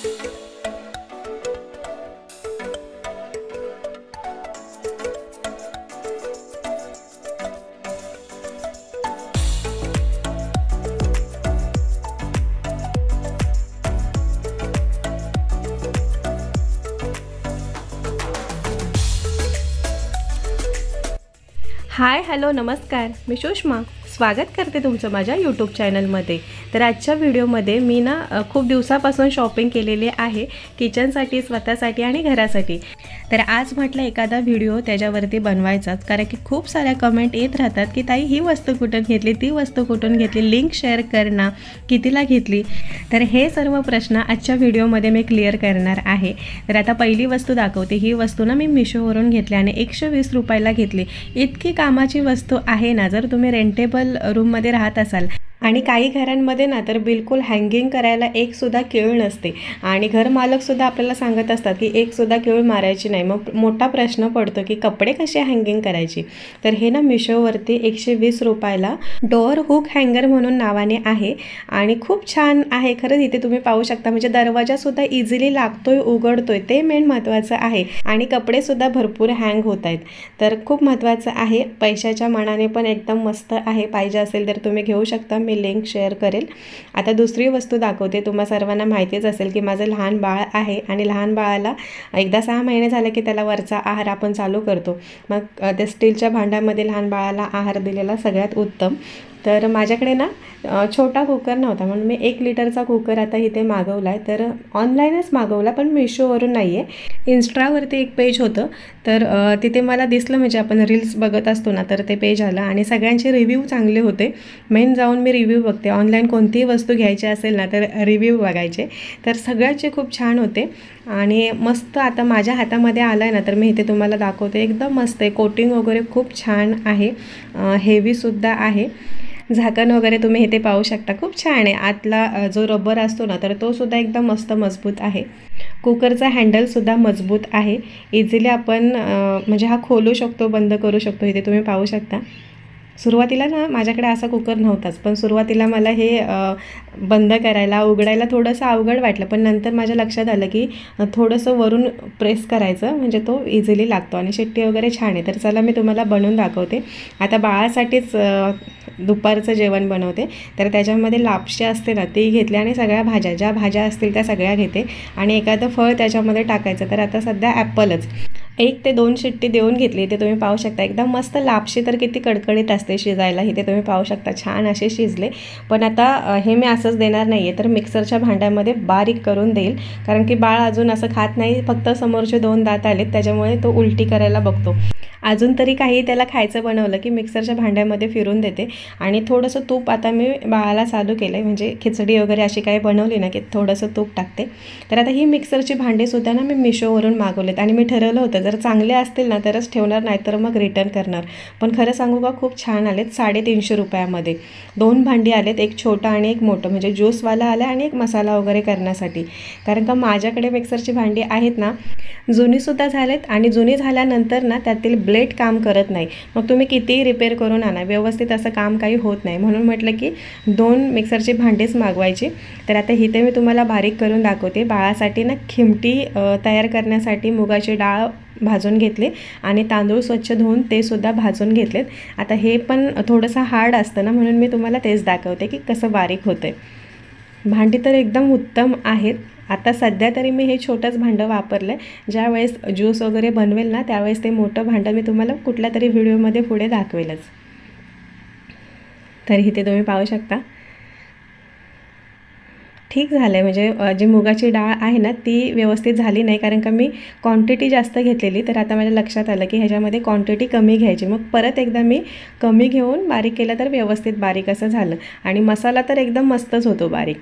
Hi hello नमस्कार, मी सुषमा स्वागत करते तुमचं माझ्या यूट्यूब चॅनलमध्ये। तर आजच्या व्हिडिओमध्ये मी खूप दिवसापासून शॉपिंग केलेली आहे किचनसाठी, स्वतःसाठी आणि घरासाठी। तर आज म्हटलं एखादा व्हिडिओ त्याच्यावरती बनवायचाच, कारण की खूप साऱ्या कमेंट येत राहतात की ताई ही वस्तू कुठून घेतली, ती वस्तू कुठून घेतली, लिंक शेअर कर ना, कितीला घेतली। तर हे सर्व प्रश्न आजच्या व्हिडिओमध्ये मी क्लिअर करणार आहे। तर आता पहिली वस्तू दाखवते। ही वस्तू मी मिशोवरून घेतली आणि 120 रुपयाला घेतली। इतकी कामाची वस्तू आहे ना। जर तुम्ही रेंटेबल रूममध्ये राहत असाल आणि काही घरांमध्ये तर बिलकुल हँगिंग करायला एक सुद्धा केळ नसते आणि घरमालकसुद्धा आपल्याला सांगत असतात की एक सुद्धा केळ मारायची नाही। मग मोठा प्रश्न पडतो की कपडे कसे हँगिंग करायची। तर हे मिशोवरती 120 रुपयाला डोअर हुक हँगर म्हणून नावाने आहे आणि खूप छान आहे खरंच। इथे तुम्ही पाहू शकता, म्हणजे दरवाजासुद्धा इझिली लागतोय, उघडतोय, ते मेन महत्त्वाचं आहे आणि कपडेसुद्धा भरपूर हँग होत आहेत। तर खूप महत्त्वाचं आहे। पैशाच्या मानाने पण एकदम मस्त आहे। पाहिजे असेल तर तुम्ही घेऊ शकता, मी लिंक शेअर करेल। आता दुसरी वस्तू दाखवते। तुम्हा सर्वांना माहितीच असेल की माझं लहान बाळ आहे आणि लहान बाळाला एकदा 6 महिने झाले की त्याला वरचा आहार आपण चालू करतो। मग ते स्टीलच्या भांड्यामध्ये लहान बाळाला आहार दिलेला सगळ्यात उत्तम। तर माझ्याकडे छोटा कुकर नव्हता, म्हणून मी 1 लिटरचा कुकर आता इथे मागवला आहे। तर ऑनलाईनच मागवला, पण मिशोवरून नाही आहे। इन्स्टावरती एक पेज होतं, तर तिथे मला दिसलं, म्हणजे आपण रील्स बघत असतो ना, तर ते पेज आलं आणि सगळ्यांचे रिव्ह्यू चांगले होते। मेन जाऊन मी रिव्ह्यू बघते, ऑनलाईन कोणतीही वस्तू घ्यायची असेल ना तर रिव्ह्यू बघायचे। तर सगळ्याचे खूप छान होते आणि मस्त आता माझ्या हातामध्ये आलं आहे ना, तर मी इथे तुम्हाला दाखवते। एकदम मस्त आहे, कोटिंग वगैरे खूप छान आहे, हेवीसुद्धा आहे। झाकण वगैरे तुम्ही इथे पाहू शकता, खूप छान आहे। आतला जो रबर असतो ना, तर तो सुद्धा एकदम मस्त मजबूत आहे। कुकरचा हँडलसुद्धा मजबूत आहे, इझिली आपण म्हणजे हा खोलू शकतो, बंद करू शकतो। इथे तुम्ही पाहू शकता। सुरुवातीला माझ्याकडे असा कुकर नव्हताच, पण सुरुवातीला मला हे बंद करायला, उघडायला थोडंसं अवघड वाटलं, पण नंतर माझ्या लक्षात आलं की थोडंसं वरून प्रेस करायचं, म्हणजे तो इझिली लागतो आणि शिट्टी वगैरे छान आहे। तर चला मी तुम्हाला बनवून दाखवते। आता बाळासाठीच दुपारचं जेवण बनवते, तर त्याच्यामध्ये लापशी असते ना, ती घेतली आणि सगळ्या भाज्या, ज्या भाज्या असतील त्या सगळ्या घेते आणि एखादं फळ त्याच्यामध्ये टाकायचं। तर आता सध्या ॲपलच 1 ते 2 शिट्टी देऊन घेतली। इथे तुम्ही पाहू शकता, एकदम मस्त लापशी तर किती कडकडीत असते शिजायला। इथे तुम्ही पाहू शकता छान असे शिजले। पण आता हे मी असंच देणार नाही आहे, तर मिक्सरच्या भांड्यामध्ये बारीक करून देईल, कारण की बाळ अजून असं खात नाही, फक्त समोरचे 2 दात आलेत, त्याच्यामुळे तो उलटी करायला बघतो। अजून तरी काही त्याला खायचं बनवलं की मिक्सरच्या भांड्यामध्ये फिरून देते आणि थोडंसं तूप आता मी बाळाला चालू केलं आहे, म्हणजे खिचडी वगैरे अशी काही बनवली ना की थोडंसं तूप टाकते। तर आता ही मिक्सरची भांडेसुद्धा मी मिशोवरून मागवलेत आणि मी ठरवलं होतं जर चांगले असतील ना तरच ठेवणार, नाही तर मग रिटर्न करणार। पण खरं सांगू का, खूप छान आलेत। 350 रुपयामध्ये 2 भांडी आलेत, एक छोटा आणि एक मोठं, म्हणजे ज्यूसवाला आला आणि एक मसाला वगैरे करण्यासाठी। कारण का माझ्याकडे मिक्सरची भांडी आहेत ना, जुनीसुद्धा झालेत आणि जुनी झाल्यानंतर ना त्यातील ब्लेड काम करत नाही। मग तुम्ही कितीही रिपेअर करून आणा, व्यवस्थित असं काम काही होत नाही, म्हणून म्हटलं की 2 मिक्सरची भांडीच मागवायची। तर आता इथे मी तुम्हाला बारीक करून दाखवते। बाळासाठी खिमटी तयार करण्यासाठी मुगाची डाळ भाजून घेतले आणि तांदूळ स्वच्छ धुवून ते सुद्धा भाजून घेतलेत। आता हे पण थोडंसं हार्ड असतं ना, म्हणून मी तुम्हाला तेच दाखवते की कसं बारीक होतं आहे। भांडी तर एकदम उत्तम आहेत। आता सध्या तरी मी हे छोटंच भांडं वापरलं आहे, ज्यावेळेस ज्यूस वगैरे बनवेल ना त्यावेळेस ते मोठं भांडं मी तुम्हाला कुठल्या तरी व्हिडिओमध्ये पुढे दाखवेलच। तर इथे तुम्ही पाहू शकता ठीक झालं आहे, म्हणजे जी मुगाची डाळ आहे ना ती व्यवस्थित झाली नाही, कारण का मी क्वांटिटी जास्त घेतलेली। तर आता माझ्या लक्षात आलं की ह्याच्यामध्ये क्वांटिटी कमी घ्यायची, मग परत एकदा मी कमी घेऊन बारीक केलं तर व्यवस्थित बारीक असं झालं आणि मसाला तर एकदम मस्तच होतो बारीक।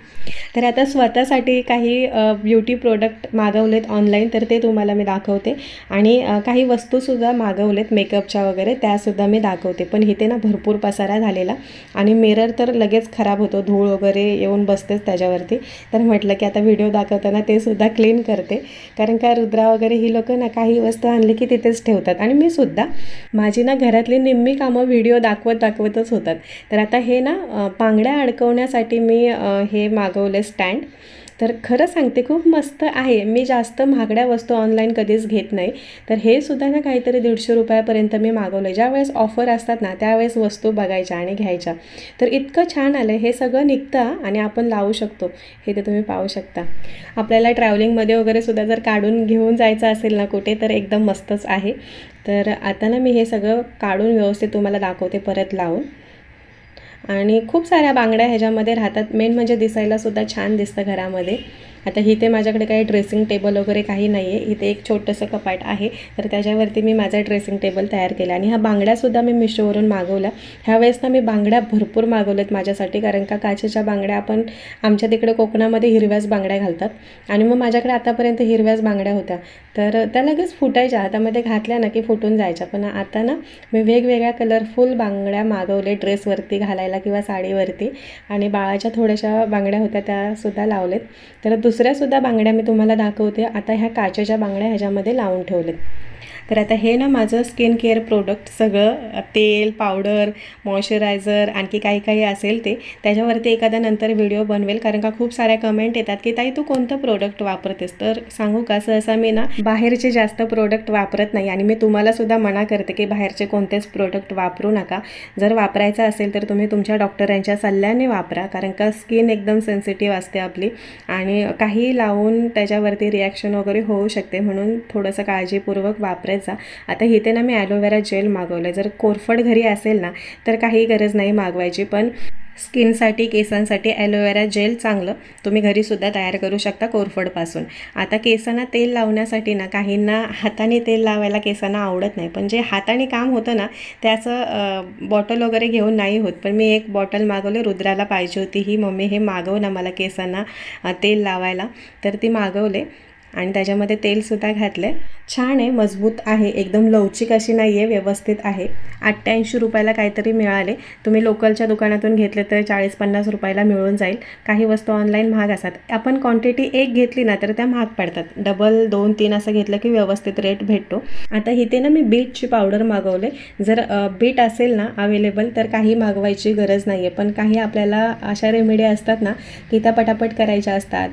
तर आता स्वतःसाठी काही ब्युटी प्रोडक्ट मागवलेत ऑनलाईन, तर ते तुम्हाला मी दाखवते आणि काही वस्तूसुद्धा मागवलेत मेकअपच्या वगैरे, त्यासुद्धा मी दाखवते। पण इथे भरपूर पसारा झालेला आणि मिरर तर लगेच खराब होतो, धूळ वगैरे येऊन बसतेच त्याच्यावरती। तर म्हटलं की आता व्हिडिओ दाखवताना ते सुद्धा क्लीन करते, कारण का रुद्रा वगैरे ही लोक काही वस्तू आणली की तिथेच ठेवतात आणि मी सुद्धा, माझी घरातली निम्मी कामं व्हिडिओ दाखवतच होतात। तर आता हे पांगड्या अडकवण्यासाठी मी हे मागवले स्टँड। तर खरं सांगते खूप मस्त आहे. मी जास्त महागड्या वस्तू ऑनलाईन कधीच घेत नाही. तर हे सुद्धा ना काहीतरी 150 रुपयापर्यंत मी मागवलं. ज्यावेळेस ऑफर असतात ना त्यावेळेस वस्तू बघायच्या आणि घ्यायच्या. तर इतकं छान आलं. हे सगळं निघतं आणि आपण लावू शकतो. हे ते तुम्ही पाहू शकता. आपल्याला ट्रॅव्हलिंगमध्ये वगैरे सुद्धा जर काढून घेऊन जायचं असेल ना कुठे तर एकदम मस्तच आहे. तर आता ना मी हे सगळं काढून व्यवस्थित तुम्हाला दाखवते परत लावून. आणि खूप साऱ्या बांगड्या ह्याच्यामध्ये राहतात. मेन म्हणजे दिसायलासुद्धा छान दिसतं घरामध्ये. आता इथे माझ्याकडे काही ड्रेसिंग टेबल वगैरे काही नाही आहे. इथे एक छोटंसं कपाट आहे. तर त्याच्यावरती मी माझा ड्रेसिंग टेबल तयार केला. आणि ह्या बांगड्यासुद्धा मी मिशोवरून मागवल्या. ह्यावेळेस ना मी बांगड्या भरपूर मागवल्यात माझ्यासाठी, कारण का काचेच्या बांगड्या आपण आमच्या तिकडे कोकणामध्ये हिरव्याच बांगड्या घालतात. आणि मग माझ्याकडे आतापर्यंत हिरव्याच बांगड्या होत्या. तर त्या लगेच फुटायच्या, हातामध्ये घातल्या ना की फुटून जायच्या. पण आता ना मी वेगवेगळ्या कलरफुल बांगड्या मागवले ड्रेसवरती घालायला किंवा साडीवरती. आणि बाळाच्या थोड्याशा बांगड्या होत्या त्यासुद्धा लावलेत. तर दुसऱ्यासुद्धा बांगड्या मी तुम्हाला दाखवते. आता ह्या काचेच्या बांगड्या ह्याच्यामध्ये लावून ठेवलेत. तर आता हे ना माझं स्किन केअर प्रोडक्ट सगळं तेल, पावडर, मॉइश्चरायझर आणखी काही काही असेल ते त्याच्यावरती एखादा नंतर व्हिडिओ बनवेल. कारण का खूप साऱ्या कमेंट येतात की ताई तू कोणतं प्रोडक्ट वापरतेस. तर सांगू का, सहसा मी ना बाहेरचे जास्त प्रोडक्ट वापरत नाही. आणि मी तुम्हालासुद्धा मना करते की बाहेरचे कोणतेच प्रोडक्ट वापरू नका. जर वापरायचं असेल तर तुम्ही तुमच्या डॉक्टरांच्या सल्ल्याने वापरा. कारण का स्किन एकदम सेन्सिटिव्ह असते आपली आणि काही लावून त्याच्यावरती रिॲक्शन वगैरे होऊ शकते. म्हणून थोडंसं काळजीपूर्वक वापरायचं. आता इथे ना मी ॲलोवेरा जेल मागवलं. जर कोरफड घरी असेल ना तर काही गरज नाही मागवायची. पण स्किनसाठी, केसांसाठी ॲलोवेरा जेल चांगलं तुम्ही घरीसुद्धा तयार करू शकता कोरफडपासून. आता केसांना तेल लावण्यासाठी ना काहींना हाताने तेल लावायला केसांना आवडत नाही. पण जे हाताने काम होतं ना त्याचं बॉटल वगैरे घेऊन नाही होत. पण मी एक बॉटल मागवली. रुद्राला पाहिजे होती ही, मम्मी हे मागव ना मला केसांना तेल लावायला. तर ती मागवले आणि त्याच्यामध्ये तेलसुद्धा घातले. छान आहे, मजबूत आहे, एकदम लवचिक अशी नाही आहे, व्यवस्थित आहे. 88 रुपयाला काहीतरी मिळाले. तुम्ही लोकलच्या दुकानातून घेतले तर 40-50 रुपयाला मिळून जाईल. काही वस्तू ऑनलाईन महाग असतात. आपण क्वांटिटी एक घेतली ना तर त्या महाग पडतात. डबल 2-3 असं घेतलं की व्यवस्थित रेट भेटतो. आता इथे ना मी बीटची पावडर मागवले. जर बीट असेल ना अवेलेबल तर काही मागवायची गरज नाही आहे. पण काही आपल्याला अशा रेमेडी असतात ना की त्या पटापट करायच्या असतात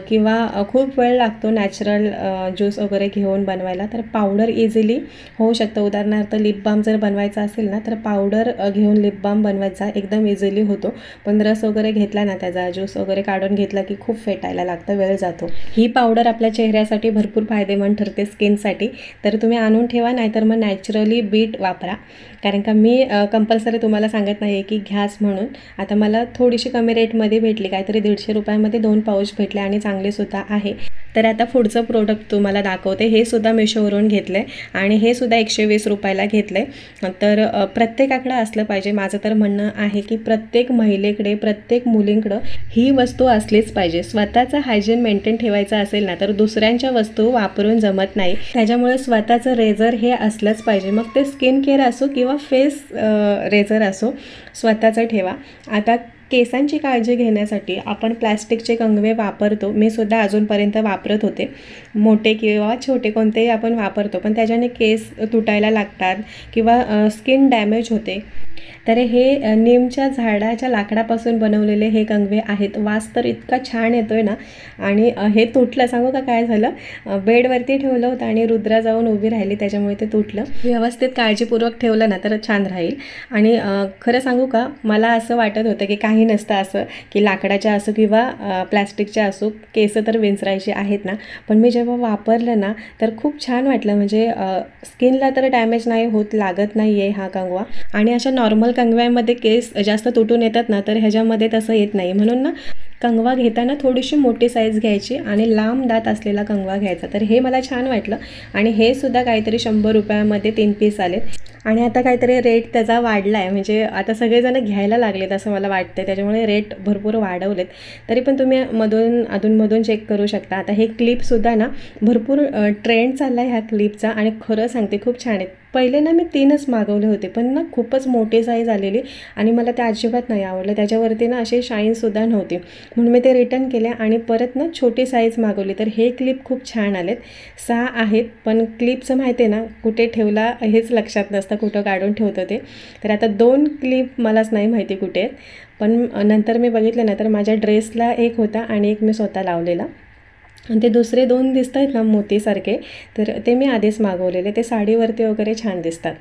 किंवा खूप वेळ लागतो नॅचरल ज्यूस वगैरे घेऊन बनवायला. तर पावडर इझिली होऊ शकतं. उदाहरणार्थ लिप बाम जर बनवायचा असेल ना तर पावडर घेऊन लिप बाम बनवायचा एकदम इझिली होतो. पण रस वगैरे घेतला ना, त्याचा ज्यूस वगैरे काढून घेतला की खूप फेटायला लागतं, वेळ जातो. ही पावडर आपल्या चेहऱ्यासाठी भरपूर फायदेमंद ठरते स्किनसाठी. तर तुम्ही आणून ठेवा, नाहीतर मग नॅचरली बीट वापरा. कारण का मी कंपल्सरी तुम्हाला सांगत नाही आहे की घ्याच म्हणून. आता मला थोडीशी कमी रेटमध्ये भेटली, काहीतरी 150 रुपयामध्ये 2 पाऊच भेटले आणि चांगलेसुद्धा आहे. तर आता पुढचं प्रोडक्ट तुम्हाला दाखवते. हे सुद्धा मिशोवरून घेतलं आहे आणि हे सुद्धा 120 रुपयाला घेतलं आहे. तर प्रत्येकाकडं असलं पाहिजे. माझं तर म्हणणं आहे की प्रत्येक महिलेकडे, प्रत्येक मुलींकडं ही वस्तू असलीच पाहिजे. स्वतःचं हायजीन मेंटेन ठेवायचं असेल ना तर दुसऱ्यांच्या वस्तू वापरून जमत नाही. त्याच्यामुळे स्वतःचं रेझर हे असलंच पाहिजे. मग ते स्किन केअर असो किंवा फेस रेझर असो, स्वतःचं ठेवा. आता केसांची काळजी घेण्यासाठी आपण प्लॅस्टिकचे कंगवे वापरतो. मी सुद्धा अजूनपर्यंत वापरत होते. मोठे किंवा छोटे कोणतेही आपण वापरतो, पण त्याच्याने केस तुटायला लागतात किंवा स्किन डॅमेज होते. तर हे नीमच्या झाडाच्या लाकडापासून बनवलेले हे कंगवे आहेत. वास तर इतका छान येतोय ना. आणि हे तुटलं, सांगू का काय झालं, बेडवरती ठेवलं होतं आणि रुद्रा जाऊन उभी राहिली, त्याच्यामुळे ते तुटलं. व्यवस्थित काळजीपूर्वक ठेवलं ना तर छान राहील. आणि खरं सांगू का, मला असं वाटत होतं की काही नसतं असं, की लाकडाच्या असो किंवा प्लॅस्टिकच्या असो, केस तर विंचरायचे आहेत ना. पण मी जेव्हा वापरलं ना तर खूप छान वाटलं. म्हणजे स्किनला तर डॅमेज नाही होत, लागत नाही आहे हा कंगवा. आणि अशा नॉर्मल कंगव्यामध्ये केस जास्त तुटून येतात ना, तर ह्याच्यामध्ये तसं येत नाही. म्हणून ना कंगवा घेताना थोडीशी मोठी साईज घ्यायची आणि लांब दात असलेला कंगवा घ्यायचा. तर हे मला छान वाटलं. आणि हे सुद्धा काहीतरी 100 रुपयामध्ये 3 पीस आलेत. आणि आता काहीतरी रेट त्याचा वाढला आहे. म्हणजे आता सगळेजण घ्यायला लागलेत असं मला वाटतं, त्याच्यामुळे रेट भरपूर वाढवलेत. तरी पण तुम्ही अधूनमधून चेक करू शकता. आता हे क्लिपसुद्धा ना भरपूर ट्रेंड चालला आहे ह्या क्लिपचा आणि खरं सांगते खूप छान आहेत. पहिले ना मी 3च मागवले होते, पण ना खूपच मोठी साईज आलेली आणि मला ते अजिबात नाही आवडलं. त्याच्यावरती ना असे शाईनसुद्धा नव्हते, म्हणून मी ते रिटर्न केले आणि परत ना छोटी साईज मागवली. तर हे क्लिप खूप छान आलेत, 6 आहेत. पण क्लिपचं माहिती आहे ना कुठे ठेवला हेच लक्षात नसतं, कुठं काढून ठेवतं ते. तर आता 2 क्लिप मलाच नाही माहिती कुठे आहेत, पण नंतर मी बघितलं ना तर माझ्या ड्रेसला एक होता आणि एक मी स्वतः लावलेला. आणि ते दुसरे 2 दिसत आहेत ना मोतीसारखे, तर ते मी आधीच मागवलेले. ते साडीवरती वगैरे छान दिसतात.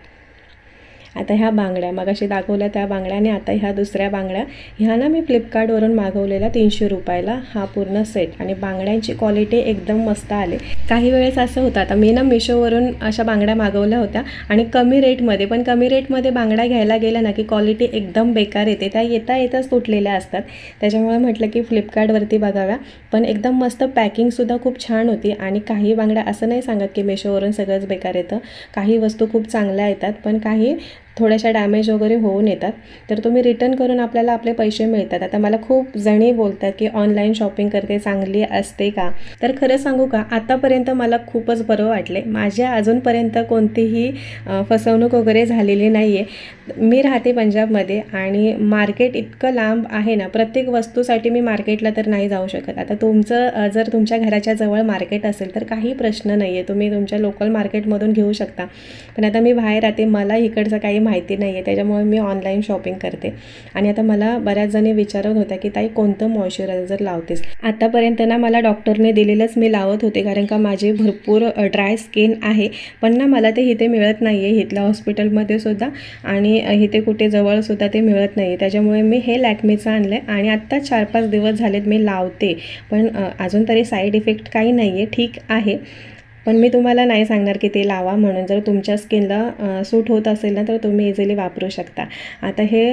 आता ह्या बांगड्या मगाशी दाखवल्या त्या बांगड्या आणि आता ह्या दुसऱ्या बांगड्या, ह्या ना मी फ्लिपकार्टवरून मागवलेल्या 300 रुपयाला हा पूर्ण सेट. आणि बांगड्यांची क्वालिटी एकदम मस्त आले. काही वेळेस असं होतं, आता मी ना मिशोवरून अशा बांगड्या मागवल्या होत्या आणि कमी रेटमध्ये, पण कमी रेटमध्ये बांगड्या घ्यायला गेल्या ना की क्वालिटी एकदम बेकार येते, त्या येताच तुटलेल्या असतात. त्याच्यामुळे म्हटलं की फ्लिपकार्टवरती बघाव्या. पण एकदम मस्त पॅकिंगसुद्धा खूप छान होती. आणि काही बांगड्या असं नाही सांगत की मिशोवरून सगळंच बेकार येतं, काही वस्तू खूप चांगल्या येतात, पण काही थोड्याशा डॅमेज वगैरे होऊन येतात. तर तुम्ही रिटर्न करून आपल्याला आपले पैसे मिळतात. आता मला खूप जणी बोलतात की ऑनलाईन शॉपिंग करते चांगली असते का, तर खरं सांगू का आतापर्यंत मला खूपच बरं वाटले. माझ्या अजूनपर्यंत कोणतीही फसवणूक वगैरे झालेली नाही आहे. मी राहते पंजाबमध्ये आणि मार्केट इतकं लांब आहे ना, प्रत्येक वस्तूसाठी मी मार्केटला तर नाही जाऊ शकत. आता तुमचं जर तुमच्या घराच्या जवळ मार्केट असेल तर काही प्रश्न नाही आहे, तुम्ही तुमच्या लोकल मार्केटमधून घेऊ शकता. पण आता मी बाहेर राहते, मला इकडचं काही माहिती नाही आहे, त्याच्यामुळे मी ऑनलाईन शॉपिंग करते. आणि आता मला बऱ्याच जणी विचारत होत्या की ताई कोणतं मॉइश्चरायझर लावतेस. आतापर्यंत ना मला डॉक्टरने दिलेलंच मी लावत होते, कारण का माझी भरपूर ड्राय स्किन आहे. पण ना मला ते इथे मिळत नाही आहे, इथल्या हॉस्पिटलमध्ये सुद्धा आणि इथे कुठे जवळसुद्धा ते मिळत नाही. त्याच्यामुळे मी हे लॅक्मेचं आणलं आहे आणि आत्ता 4-5 दिवस झालेत मी लावते. पण अजून तरी साईड इफेक्ट काही नाही आहे, ठीक आहे. पण मी तुम्हाला नाही सांगणार की ते लावा म्हणून. जर तुमच्या स्किनला सूट होत असेल ना तर तुम्ही इझिली वापरू शकता. आता हे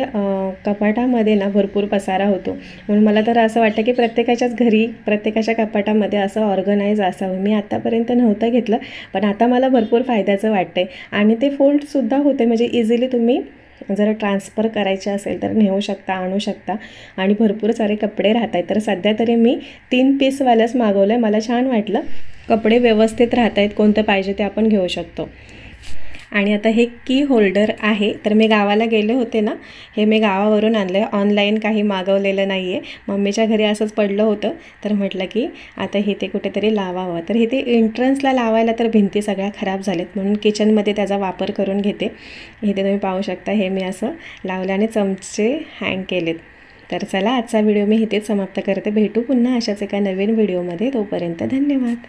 कपाटामध्ये ना भरपूर पसारा होतो, म्हणून मला तर असं वाटतं की प्रत्येकाच्याच घरी प्रत्येकाच्या कपाटामध्ये असं ऑर्गनाईज असावं. मी आत्तापर्यंत नव्हतं घेतलं, पण आता मला भरपूर फायद्याचं वाटतं आहे. आणि ते फोल्डसुद्धा होते, म्हणजे इझिली तुम्ही जर ट्रान्सफर करायचे असेल तर नेऊ शकता, आणू शकता. आणि भरपूर सारे कपडे राहत आहेत. तर सध्या तरी मी 3 पीसवालंच मागवलं आहे, मला छान वाटलं. कपडे व्यवस्थित राहत आहेत, कोणतं पाहिजे ते आपण घेऊ शकतो. आणि आता हे की होल्डर आहे, तर मी गावाला गेले होते ना, हे मी गावावरून आणलं आहे, ऑनलाईन काही मागवलेलं नाही आहे. मम्मीच्या घरी असंच पडलं होतं, तर म्हटलं की आता हे ते कुठेतरी लावावं. तर हे ते एंट्रन्सला लावायला तर भिंती सगळ्या खराब झालेत, म्हणून किचनमध्ये त्याचा वापर करून घेते. इथे तुम्ही पाहू शकता, हे मी असं लावलं आणि चमचे हँग केलेत. तर चला आजचा व्हिडिओ मी इथेच समाप्त करते. भेटू पुन्हा अशाच एका नवीन व्हिडिओमध्ये. तोपर्यंत धन्यवाद.